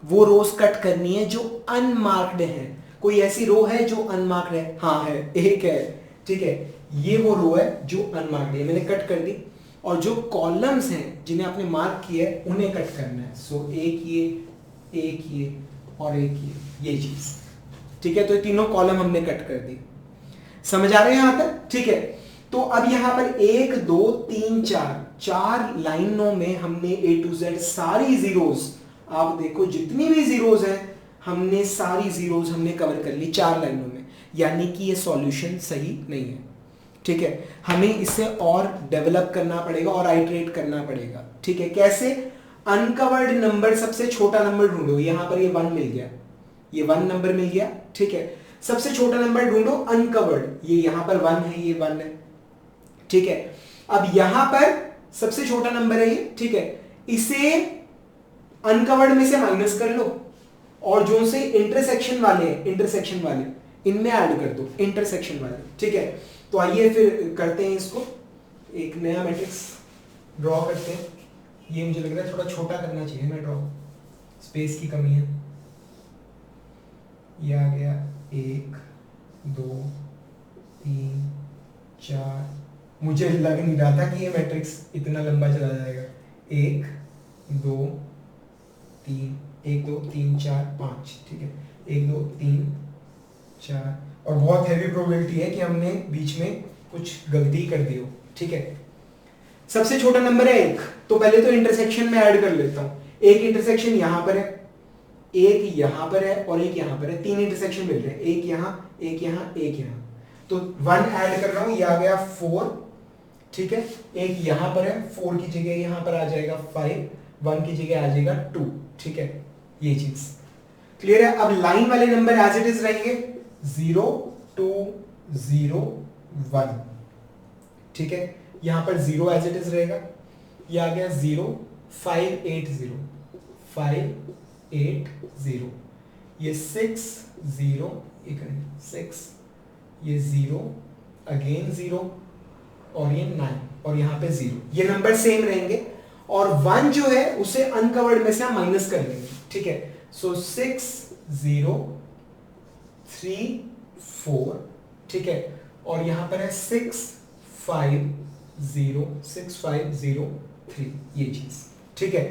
वो रोज कट करनी है जो अनमार्क्ड है। कोई ऐसी रो है जो अनमार्क्ड है? हाँ है, एक है, ठीक है। ये वो रो है जो अनमार्क्ड है, मैंने कट कर दी। और जो कॉलम्स हैं जिन्हें आपने मार्क किया है उन्हें कट करना है। सो एक ये और एक ये चीज, ठीक है। तो ये तीनों कॉलम हमने कट कर दी। समझ आ रहे हैं यहां तक, ठीक है। तो अब यहां पर 1 2 3 4 लाइनों में हमने A to Z सारी जीरोस, आप देखो जितनी भी जीरोस हैं हमने सारी जीरोस हमने कवर कर ली 4 लाइनों में। यानी कि ये सॉल्यूशन सही नहीं है, ठीक है। हमें इसे और डेवलप करना पड़ेगा और आइटरेट करना पड़ेगा, ठीक है। कैसे? अनकवर्ड नंबर, सबसे छोटा नंबर ढूंढो। यहां पर ये 1 मिल गया, ये 1 नंबर मिल गया, ठीक है। सबसे छोटा नंबर ढूंढो अनकवर्ड। ये यहां पर 1 है, ये 1 है, ठीक है। अब यहां पर सबसे छोटा नंबर है ये, ठीक है। इसे अनकवर्ड में से माइनस कर लो और जो से इंटरसेक्शन वाले इनमें ऐड कर दो, इंटरसेक्शन वाले, ठीक है। तो आइए फिर करते हैं इसको, एक नया मैट्रिक्स ड्रॉ करते हैं। ये मुझे लग रहा है थोड़ा छोटा करना चाहिए मैं ड्रॉ, स्पेस की कमी है। ये आ गया 1 2 3 4, मुझे लग नहीं रहा था कि ये मैट्रिक्स इतना लंबा चला जाएगा। 1 2 3 1 2 3 4 5, ठीक है 1 2 3 4, और बहुत हैवी प्रोबेबिलिटी है कि हमने बीच में कुछ गलती कर दी हो, ठीक है। सबसे छोटा नंबर है 1, तो पहले तो इंटरसेक्शन में ऐड कर लेता हूं। एक इंटरसेक्शन यहां पर है, एक यहां पर है और एक यहां पर है, 3 इंटरसेक्शन मिल रहे हैं, एक यहां एक यहां एक यहां, तो 1 ऐड कर रहा हूं, ये आ गया 4, ठीक है। एक यहां पर है, 4 की जगह यहां पर आ जाएगा 5, 1 की जगह आ जाएगा 2, ठीक है। ये चीज क्लियर है। अब लाइन वाले नंबर एज इट इज रहेंगे 0 2 0 1, ठीक है। यहां पर 0 एज इट इज रहेगा, ये आ गया 0 5 8 0 5 8 0, ये 6 0 6, ये 0 अगेन 0 और ये 9 और यहां पे 0, ये नंबर सेम रहेंगे। और 1 जो है उसे अनकवर्ड में से हम माइनस कर लेंगे, ठीक है। सो 6 0 3 4, ठीक है, और यहां पर है 6 5 0 6 5 0 3, ये चीज, ठीक है।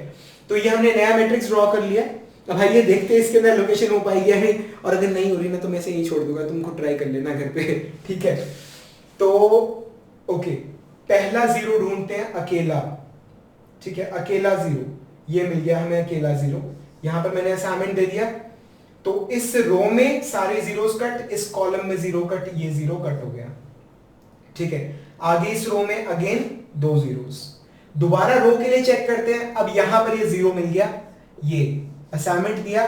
तो ये हमने नया मैट्रिक्स ड्रॉ कर लिया। अब भाई ये देखते हैं इसके अंदर लोकेशन हो पाएगी या नहीं, और अगर नहीं हो रही ना तो मैं इसे यही छोड़ दूंगा, तुमको ट्राई कर लेना घर पे, ठीक है। तो ओके, पहला 0 ढूंढते हैं अकेला, ठीक है, अकेला 0, ये मिल गया हमें अकेला 0। यहां पर मैंने असाइनमेंट दे दिया, तो इस रो में सारे जीरोस कट, इस कॉलम में 0 कट, ये 0 कट हो गया, ठीक है। आगे इस रो में अगेन 2 जीरोस, दोबारा रो के लिए चेक करते हैं। अब यहां पर ये 0 मिल गया, ये असाइनमेंट दिया,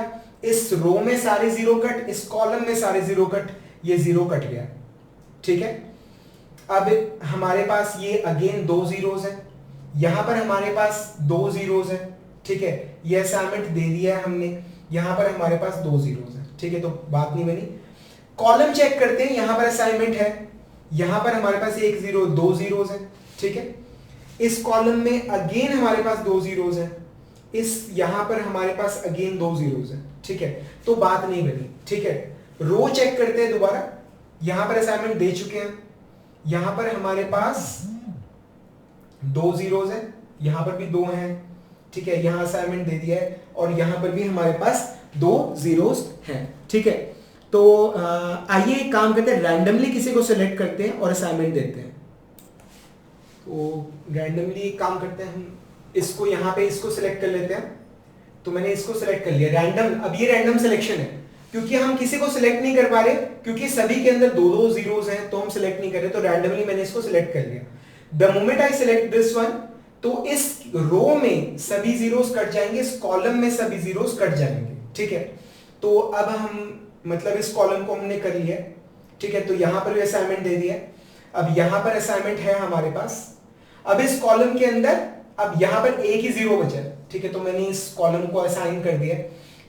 इस रो में सारे 0 कट, इस कॉलम में सारे 0 कट, ये 0 कट गया, ठीक है। अब हमारे पास ये अगेन 2 जीरोस है, यहां पर हमारे पास 2 जीरोस है, ठीक है। ये असाइनमेंट दे दिया है हमने, यहां पर हमारे पास 2 जीरोस है, ठीक है, तो बात नहीं बनी। कॉलम चेक करते हैं, यहां पर असाइनमेंट है, यहां पर हमारे पास 1 0 2 जीरोस है, ठीक है। इस कॉलम में अगेन हमारे पास 2 जीरोस है, इस यहां पर हमारे पास अगेन 2 जीरोस है, ठीक है, तो बात नहीं बनी, ठीक है। रो चेक करते हैं दोबारा, यहां पर असाइनमेंट दे चुके हैं, यहां पर हमारे पास 2 जीरोस है, यहां पर भी 2 हैं, ठीक है, यहां असाइनमेंट दे दिया है, और यहां पर भी हमारे पास 2 जीरोस हैं, ठीक है। तो आइए एक काम करते हैं, रैंडमली किसी को सिलेक्ट करते हैं और असाइनमेंट देते हैं। तो रैंडमली एक काम करते हैं, हम इसको यहां पे इसको सिलेक्ट कर लेते हैं। तो मैंने इसको सिलेक्ट कर लिया रैंडम। अब ये रैंडम सिलेक्शन है क्योंकि हम किसी को सिलेक्ट नहीं कर पा रहे, क्योंकि सभी के अंदर 2 जीरोस हैं, तो हम सिलेक्ट नहीं कर रहे, तो रैंडमली मैंने इसको सिलेक्ट कर लिया। The moment I select this one, तो इस रो में सभी जीरोस कट जाएंगे, इस कॉलम में सभी जीरोस कट जाएंगे, ठीक है। तो अब हम मतलब इस कॉलम को हमने कर लिया, ठीक है। तो यहां पर भी असाइनमेंट दे दिया, अब यहां पर असाइनमेंट है हमारे पास। अब इस कॉलम के अंदर अब यहां पर एक ही 0 बचा, ठीक है, तो मैंने इस कॉलम को असाइन कर दिया।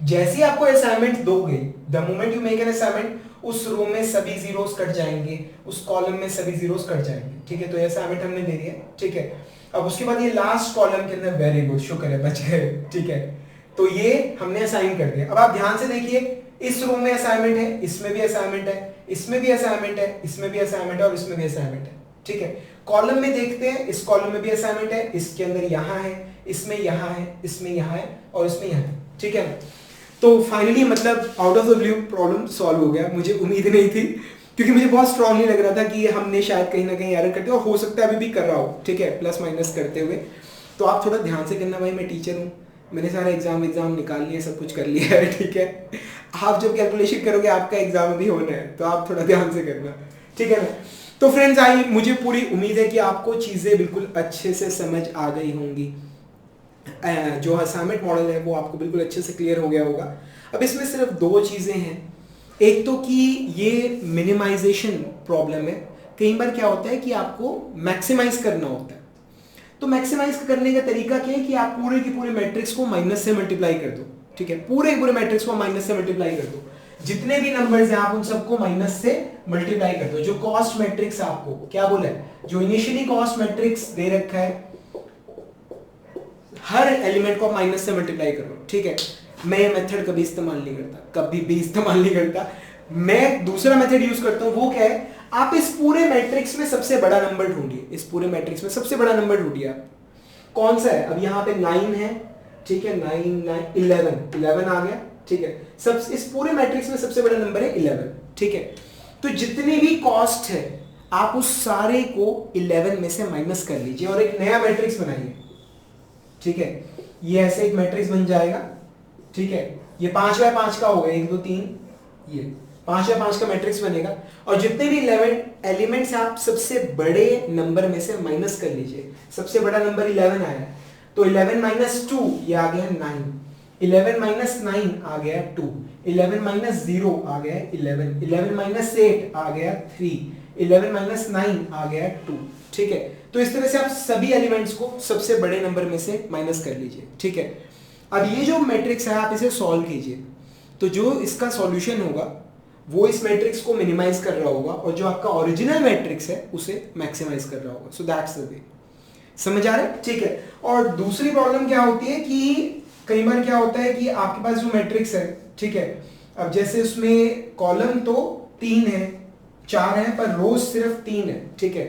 जैसे ही आपको असाइनमेंट दोगे, the moment you make an assignment, उस रो में सभी जीरोस कट जाएंगे, उस कॉलम में सभी जीरोस कट जाएंगे, ठीक है। तो ये असाइनमेंट हमने दे दिया, ठीक है। अब उसके बाद ये लास्ट कॉलम के अंदर, वेरी गुड, शुक्र है, बच गए, ठीक है। तो ये हमने असाइन कर दिया। अब आप ध्यान से देखिए, इस रो में असाइनमेंट है, इसमें भी असाइनमेंट है, इसमें भी असाइनमेंट है, इसमें भी असाइनमेंट है और इसमें भी असाइनमेंट है, ठीक है। कॉलम में देखते हैं, इस कॉलम में भी असाइनमेंट है, इसके अंदर यहां है, इसमें यहां है, इसमें यहां है और इसमें यहां है, ठीक है। तो फाइनली मतलब out of the blue problem solve हो गया। मुझे उम्मीद नहीं थी, क्योंकि मुझे बहुत स्ट्रांगली लग रहा था कि हमने शायद कहीं ना कहीं एरर करते और हो सकता है अभी भी कर रहा हो, ठीक है, प्लस माइनस करते हुए। तो आप थोड़ा ध्यान से करना भाई, मैं टीचर हूँ, मैंने सारे एग्जाम निकाल लिए, सब कुछ कर लिया है, ठीक है। आप जब कैलकुलेशन करोगे आपका एग्जाम भी होना है, तो आप थोड़ा ध्यान से करना, ठीक है ना। तो फ्रेंड्स, आई मुझे पूरी उम्मीद है कि आपको चीज़ें बिल्कुल अच्छे से समझ आ गई होंगी। जो असाइनमेंट मॉडल है वो आपको बिल्कुल अच्छे से क्लियर हो गया होगा। अब इसमें सिर्फ 2 चीज़ें हैं, एक तो कि ये मिनिमाइजेशन प्रॉब्लम है। कई बार क्या होता है कि आपको मैक्सिमाइज करना होता है, तो मैक्सिमाइज करने का तरीका क्या है कि आप पूरे की पूरे मैट्रिक्स को माइनस से मल्टीप्लाई कर दो, ठीक है, पूरे के पूरे मैट्रिक्स को माइनस से मल्टीप्लाई कर दो, जितने भी नंबर्स हैं आप उन सबको माइनस से मल्टीप्लाई कर दो। जो कॉस्ट मैट्रिक्स आपको क्या बोला है, जो इनिशियली कॉस्ट मैट्रिक्स दे रखा है, हर एलिमेंट को माइनस से मल्टीप्लाई करो, ठीक है। मैं ये मेथड कभी इस्तेमाल नहीं करता, कभी भी इस्तेमाल नहीं करता। मैं दूसरा मेथड यूज करता हूं, वो क्या है, आप इस पूरे मैट्रिक्स में सबसे बड़ा नंबर ढूंढिए, इस पूरे मैट्रिक्स में सबसे बड़ा नंबर ढूंढिए आप। कौन सा है? अब यहाँ पे 9 है, ठीक है, 9 11 आ गया, ठीक है। सब इस पूरे मैट्रिक्स में सबसे बड़ा नंबर है 11, ठीक है। तो जितनी भी कॉस्ट है आप उस सारे को 11 में से माइनस कर लीजिए और एक नया मैट्रिक्स बनाइए, ठीक है। ये ऐसे एक मैट्रिक्स बन जाएगा, ठीक है। ये 5 बाय 5 का होगा, 1 2 3, ये 5 बाय 5 का मैट्रिक्स बनेगा और जितने भी 11 एलिमेंट्स आप सबसे बड़े नंबर में से माइनस कर लीजिए। सबसे बड़ा नंबर 11 आया, तो 11 माइनस 2 ये आ गया 9, 11 माइनस 9 आ गया 2, 11 माइनस 0 आ गया 11, 11 माइनस 8 आ गया 3, 11 माइनस 9 आ गया 2, ठीक है। तो इस तरह से आप सभी एलिमेंट्स को सबसे बड़े नंबर में से माइनस कर लीजिए, ठीक है। अब ये जो मैट्रिक्स है आप इसे सॉल्व कीजिए, तो जो इसका सॉल्यूशन होगा वो इस मैट्रिक्स को मिनिमाइज कर रहा होगा और जो आपका ओरिजिनल मैट्रिक्स है उसे मैक्सिमाइज कर रहा होगा। So that's the way. समझ आ रहा है, ठीक है। और दूसरी प्रॉब्लम क्या होती है कि कई बार क्या होता है कि आपके पास जो मैट्रिक्स है, ठीक है, अब जैसे उसमें कॉलम तो 3 है, 4 है, पर रोज सिर्फ 3 है, ठीक है।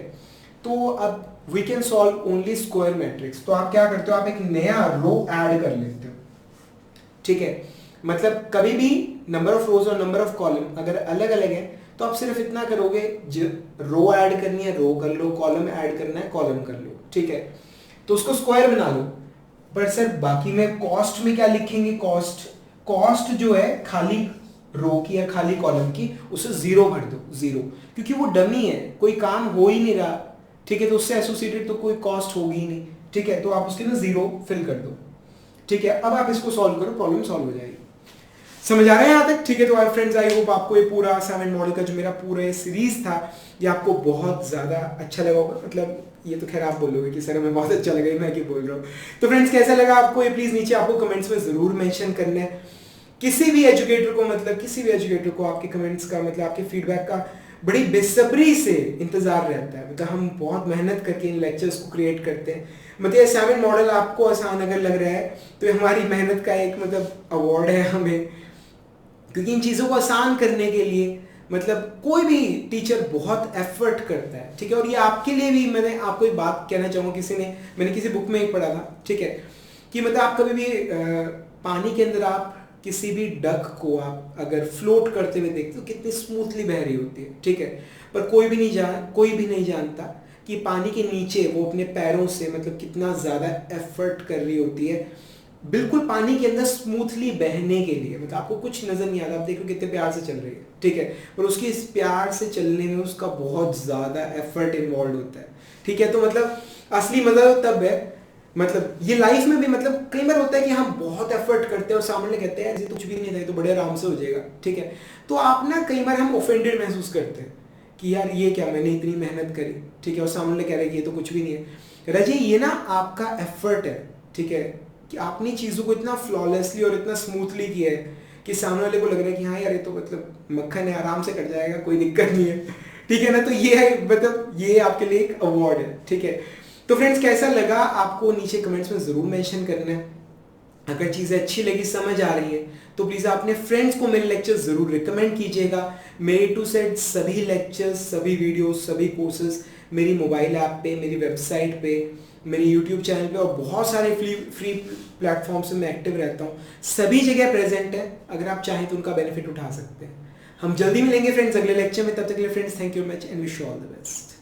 तो अब we can solve only square matrix. तो आप क्या करते हो, आप एक नया रो ऐड कर लेते हो, ठीक है। मतलब कभी भी नंबर ऑफ रोज और नंबर ऑफ कॉलम अगर अलग अलग है तो आप सिर्फ इतना करोगे, रो ऐड करनी है रो कर लो, कॉलम ऐड करना है कॉलम कर लो, ठीक है। तो उसको स्क्वायर बना लो। पर सर बाकी में कॉस्ट में क्या लिखेंगे? कॉस्ट जो है खाली रो की या खाली कॉलम की, उसे 0 भर दो, 0, क्योंकि वो डमी है, कोई काम हो ही नहीं रहा, ठीक है। तो उससे एसोसिएटेड तो कोई कॉस्ट होगी ही नहीं, ठीक है। तो आप उसके ना 0 फिल कर दो, ठीक है। अब आप इसको सॉल्व करो, प्रॉब्लम सॉल्व हो जाएगी। समझ आ रहा है यहाँ तक, ठीक है। तो आवर फ्रेंड्स, आई होप आपको ये पूरा असाइनमेंट मॉडल का जो मेरा पूरा सीरीज था ये आपको बहुत ज़्यादा अच्छा लगा होगा। मतलब ये तो खैर आप बोलोगे कि सर हमें बहुत अच्छा लगा, मैं क्या बोल रहा हूँ। तो फ्रेंड्स कैसा लगा आपको ये प्लीज़ नीचे आपको कमेंट्स में ज़रूर मेंशन करना है। किसी भी एजुकेटर को, मतलब किसी भी एजुकेटर को आपके कमेंट्स का, मतलब आपके फीडबैक का बड़ी बेसब्री से इंतजार रहता है। मतलब हम बहुत मेहनत करके इन लेक्चर्स को क्रिएट करते हैं। मतलब असाइनमेंट मॉडल आपको आसान अगर लग रहा है तो हमारी मेहनत का एक मतलब अवार्ड है हमें, क्योंकि इन चीज़ों को आसान करने के लिए मतलब कोई भी टीचर बहुत एफर्ट करता है, ठीक है। और ये आपके लिए भी, मैंने आपको एक बात कहना चाहूँगा, मैंने किसी बुक में एक पढ़ा था, ठीक है, कि मतलब आप कभी भी पानी के अंदर आप किसी भी डक को आप अगर फ्लोट करते हुए देखते हो कितनी स्मूथली बह रही होती है, ठीक है। पर कोई भी नहीं जानता कि पानी के नीचे वो अपने पैरों से मतलब कितना ज़्यादा एफर्ट कर रही होती है बिल्कुल पानी के अंदर स्मूथली बहने के लिए। मतलब आपको कुछ नजर नहीं आता, आप देखो कितने प्यार से चल रही है, ठीक है, पर उसकी इस प्यार से चलने में उसका बहुत ज्यादा एफर्ट इन्वॉल्व होता है, ठीक है। तो मतलब असली मजा तब है, मतलब ये लाइफ में भी मतलब कई बार होता है कि हम बहुत एफर्ट करते हैं और सामने कहते हैं ऐसे कुछ भी नहीं था, तो बड़े आराम से हो जाएगा, ठीक है। तो आप ना कई बार हम ऑफेंडेड महसूस करते हैं कि यार ये क्या, मैंने इतनी मेहनत करी, ठीक है, और सामने कह रहे हैं कि ये तो कुछ भी नहीं है। रजी ये ना आपका एफर्ट है, ठीक है, कि आपने चीज़ों को इतना फ्लॉलेसली और इतना स्मूथली किया है कि सामने वाले को लग रहा है कि हाँ यार ये तो मतलब मक्खन है, आराम से कट जाएगा, कोई दिक्कत नहीं है, ठीक है ना। तो ये है, मतलब ये आपके लिए एक अवार्ड है, ठीक है। तो फ्रेंड्स कैसा लगा आपको नीचे कमेंट्स में ज़रूर मेंशन करना है। अगर चीज़ें अच्छी लगी, समझ आ रही है, तो प्लीज़ अपने फ्रेंड्स को मेरे लेक्चर्स ज़रूर रिकमेंड कीजिएगा। मेरे टू सेट सभी लेक्चर्स, सभी वीडियोस, सभी कोर्सेज मेरी मोबाइल ऐप पे, मेरी वेबसाइट पे, मेरे यूट्यूब चैनल पे और बहुत सारे फ्री प्लेटफॉर्म्स में मैं एक्टिव रहता हूँ, सभी जगह प्रेजेंट है। अगर आप चाहें तो उनका बेनिफिट उठा सकते हैं। हम जल्दी मिलेंगे फ्रेंड्स अगले लेक्चर में, तब तक के लिए friends thank you very much and wish you all the best.